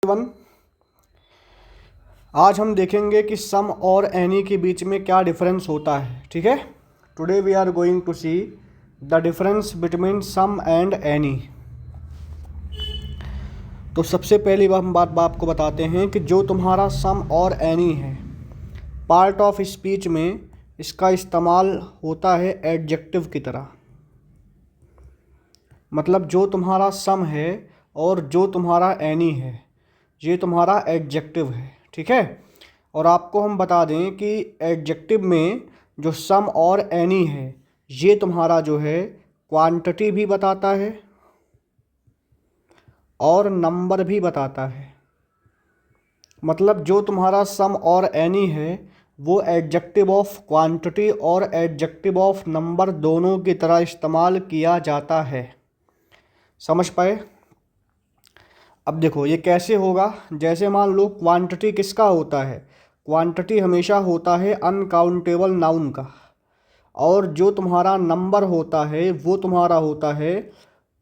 Everyone. आज हम देखेंगे कि सम और एनी के बीच में क्या डिफरेंस होता है। ठीक है, today we are going to see the difference between some and any. तो सबसे पहली हम बात आपको बताते हैं कि जो तुम्हारा सम और एनी है, पार्ट ऑफ स्पीच में इसका इस्तेमाल होता है एडजेक्टिव की तरह। मतलब जो तुम्हारा सम है और जो तुम्हारा एनी है, ये तुम्हारा एडजेक्टिव है। ठीक है, और आपको हम बता दें कि एडजेक्टिव में जो सम और एनी है, ये तुम्हारा जो है क्वांटिटी भी बताता है और नंबर भी बताता है। मतलब जो तुम्हारा सम और एनी है वो एडजेक्टिव ऑफ क्वांटिटी और एडजेक्टिव ऑफ नंबर दोनों की तरह इस्तेमाल किया जाता है। समझ पाए? अब देखो ये कैसे होगा। जैसे मान लो क्वांटिटी किसका होता है, क्वांटिटी हमेशा होता है अनकाउंटेबल नाउन का, और जो तुम्हारा नंबर होता है वो तुम्हारा होता है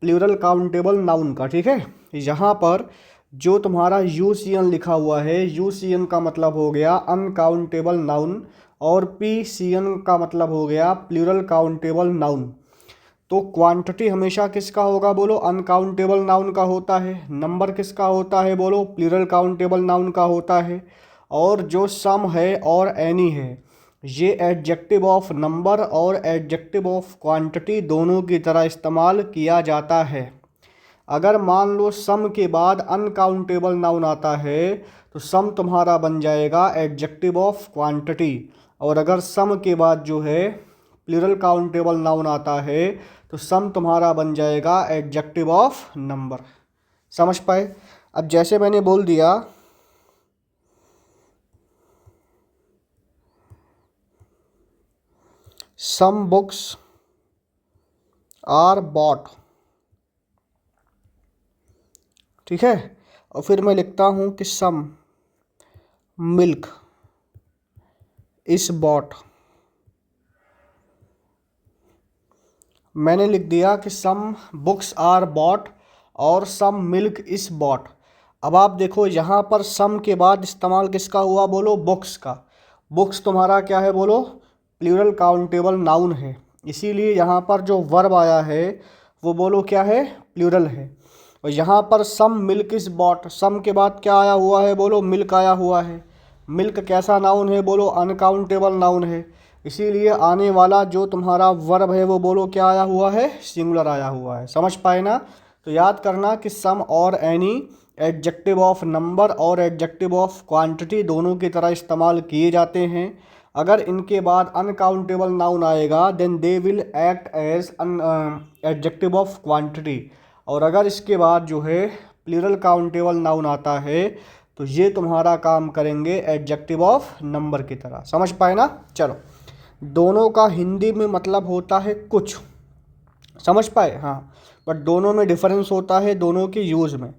प्लूरल काउंटेबल नाउन का। ठीक है, यहाँ पर जो तुम्हारा यूसीएन लिखा हुआ है, यूसीएन का मतलब हो गया अनकाउंटेबल नाउन और पीसीएन का मतलब हो गया प्लूरल काउंटेबल नाउन। तो क्वांटिटी हमेशा किसका होगा बोलो, अनकाउंटेबल नाउन का होता है। नंबर किसका होता है बोलो, प्लूरल काउंटेबल नाउन का होता है। और जो सम है और एनी है, ये एडजेक्टिव ऑफ नंबर और एडजेक्टिव ऑफ क्वांटिटी दोनों की तरह इस्तेमाल किया जाता है। अगर मान लो सम के बाद अनकाउंटेबल नाउन आता है तो सम तुम्हारा बन जाएगा एडजेक्टिव ऑफ क्वांटिटी, और अगर सम के बाद जो है प्लूरल काउंटेबल नाउन आता है तो सम तुम्हारा बन जाएगा एडजेक्टिव ऑफ नंबर। समझ पाए? अब जैसे मैंने बोल दिया सम बुक्स आर बॉट, ठीक है, और फिर मैं लिखता हूँ कि सम मिल्क इज बॉट। मैंने लिख दिया कि सम बुक्स आर बॉट और सम मिल्क इज बॉट। अब आप देखो यहाँ पर सम के बाद इस्तेमाल किसका हुआ बोलो, बुक्स का। बुक्स तुम्हारा क्या है बोलो, प्लूरल काउंटेबल नाउन है, इसीलिए यहाँ पर जो वर्ब आया है वो बोलो क्या है, प्लूरल है। और यहाँ पर सम मिल्क इज बॉट, सम के बाद क्या आया हुआ है बोलो, मिल्क आया हुआ है। मिल्क कैसा नाउन है बोलो, अनकाउंटेबल नाउन है, इसीलिए आने वाला जो तुम्हारा वर्ब है वो बोलो क्या आया हुआ है, सिंगुलर आया हुआ है। समझ पाए ना? तो याद करना कि सम और एनी एडजेक्टिव ऑफ नंबर और एडजेक्टिव ऑफ क्वांटिटी दोनों की तरह इस्तेमाल किए जाते हैं। अगर इनके बाद अनकाउंटेबल नाउन आएगा then they will act as adjective of quantity, और अगर इसके बाद जो है प्लूरल काउंटेबल नाउन आता है तो ये तुम्हारा काम करेंगे एडजेक्टिव ऑफ नंबर की तरह। समझ पाए ना? चलो, दोनों का हिंदी में मतलब होता है कुछ। समझ पाए? हाँ, बट दोनों में डिफरेंस होता है दोनों के यूज़ में।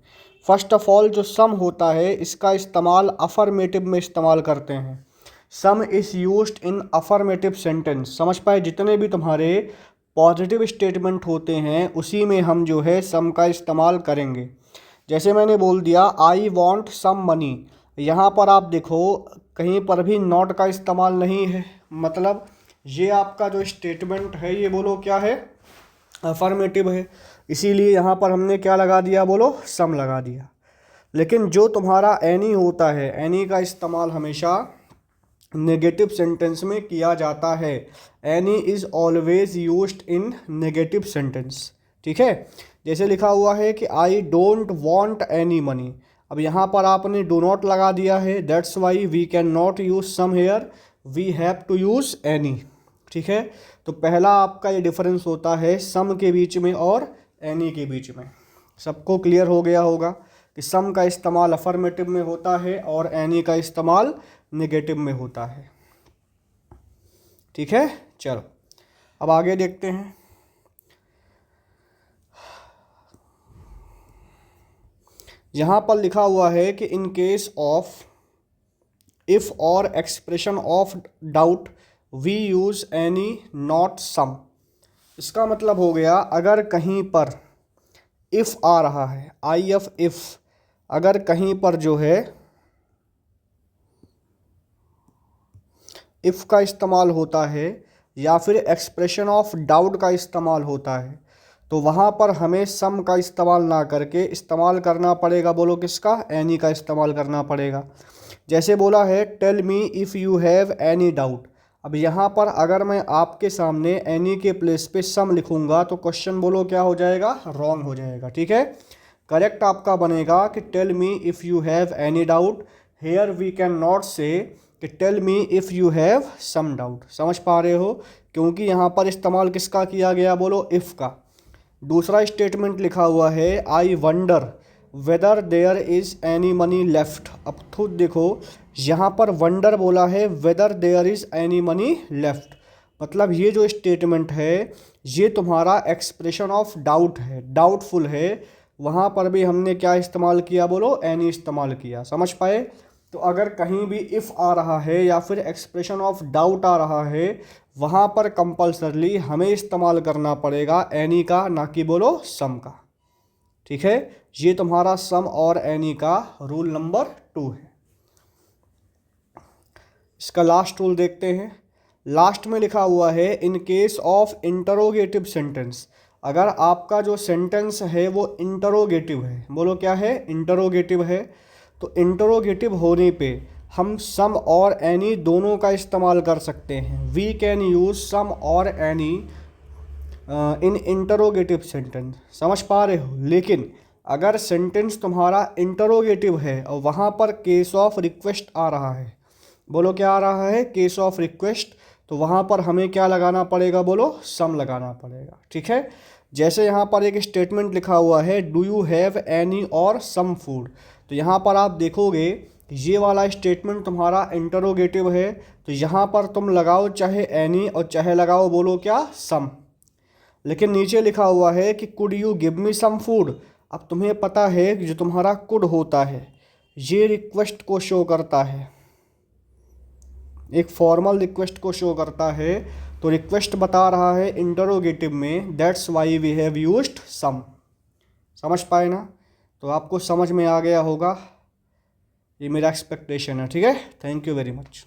फर्स्ट ऑफ ऑल जो सम होता है इसका इस्तेमाल अफर्मेटिव में इस्तेमाल करते हैं। सम is used in affirmative sentence. समझ पाए? जितने भी तुम्हारे पॉजिटिव स्टेटमेंट होते हैं उसी में हम जो है सम का इस्तेमाल करेंगे। जैसे मैंने बोल दिया आई वॉन्ट सम मनी, यहाँ पर आप देखो कहीं पर भी नॉट का इस्तेमाल नहीं है। मतलब ये आपका जो स्टेटमेंट है ये बोलो क्या है, अफर्मेटिव है, इसीलिए यहाँ पर हमने क्या लगा दिया बोलो, सम लगा दिया। लेकिन जो तुम्हारा एनी होता है, एनी का इस्तेमाल हमेशा नेगेटिव सेंटेंस में किया जाता है। Any is always used in negative sentence. ठीक है, जैसे लिखा हुआ है कि I don't want any money, अब यहाँ पर आपने डो नॉट लगा दिया है, that's why we can not use some here, we have to use any. ठीक है, तो पहला आपका ये डिफरेंस होता है सम के बीच में और एनी के बीच में। सबको क्लियर हो गया होगा कि सम का इस्तेमाल अफर्मेटिव में होता है और एनी का इस्तेमाल नेगेटिव में होता है। ठीक है, चलो अब आगे देखते हैं। यहाँ पर लिखा हुआ है कि इन केस ऑफ इफ़ और expression of doubt we use any not some. इसका मतलब हो गया अगर कहीं पर इफ़ आ रहा है, आई एफ इफ़, अगर कहीं पर जो है इफ़ का इस्तेमाल होता है या फिर एक्सप्रेशन ऑफ डाउट का इस्तेमाल होता है तो वहाँ पर हमें सम का इस्तेमाल ना करके इस्तेमाल करना पड़ेगा, बोलो किसका, एनी का इस्तेमाल करना पड़ेगा। जैसे बोला है tell me if you have any doubt. अब यहाँ पर अगर मैं आपके सामने एनी के प्लेस पे सम लिखूंगा तो क्वेश्चन बोलो क्या हो जाएगा, रॉन्ग हो जाएगा। ठीक है, करेक्ट आपका बनेगा कि tell me if you have any doubt. Here we can not say कि tell me if you have some doubt. समझ पा रहे हो, क्योंकि यहाँ पर इस्तेमाल किसका किया गया, बोलो इफ़ का। दूसरा स्टेटमेंट लिखा हुआ है I wonder whether there is any money left. अब खुद देखो यहाँ पर वंडर बोला है whether there is any money left, मतलब ये जो स्टेटमेंट है ये तुम्हारा एक्सप्रेशन ऑफ डाउट है, डाउटफुल है। वहाँ पर भी हमने क्या इस्तेमाल किया, बोलो एनी इस्तेमाल किया। समझ पाए। तो अगर कहीं भी इफ़ आ रहा है या फिर एक्सप्रेशन ऑफ डाउट आ रहा है वहाँ पर कंपल्सरली हमें इस्तेमाल करना पड़ेगा एनी का, ना कि बोलो सम का। ठीक है, ये तुम्हारा सम और एनी का रूल नंबर 2 है। इसका लास्ट रूल देखते हैं। लास्ट में लिखा हुआ है इन केस ऑफ इंटरोगेटिव सेंटेंस। अगर आपका जो सेंटेंस है वो इंटरोगेटिव है, बोलो क्या है, इंटरोगेटिव है, तो इंटरोगेटिव होने पे हम सम और एनी दोनों का इस्तेमाल कर सकते हैं। वी कैन यूज़ सम और एनी इन इंटरोगेटिव सेंटेंस। समझ पा रहे हो। लेकिन अगर सेंटेंस तुम्हारा इंटरोगेटिव है और वहाँ पर केस ऑफ रिक्वेस्ट आ रहा है, बोलो क्या आ रहा है, केस ऑफ रिक्वेस्ट, तो वहाँ पर हमें क्या लगाना पड़ेगा, बोलो सम लगाना पड़ेगा। ठीक है, जैसे यहाँ पर एक स्टेटमेंट लिखा हुआ है डू यू हैव एनी और सम फूड। तो यहाँ पर आप देखोगे ये वाला स्टेटमेंट तुम्हारा इंटरोगेटिव है, तो यहाँ पर तुम लगाओ चाहे एनी और चाहे लगाओ बोलो क्या, सम। लेकिन नीचे लिखा हुआ है कि could you give me some food. अब तुम्हें पता है कि जो तुम्हारा कुड होता है ये रिक्वेस्ट को शो करता है, एक फॉर्मल रिक्वेस्ट को शो करता है। तो रिक्वेस्ट बता रहा है इंटरोगेटिव में, that's why we have used some. समझ पाए ना। तो आपको समझ में आ गया होगा, ये मेरा एक्सपेक्टेशन है। ठीक है, थैंक यू वेरी मच।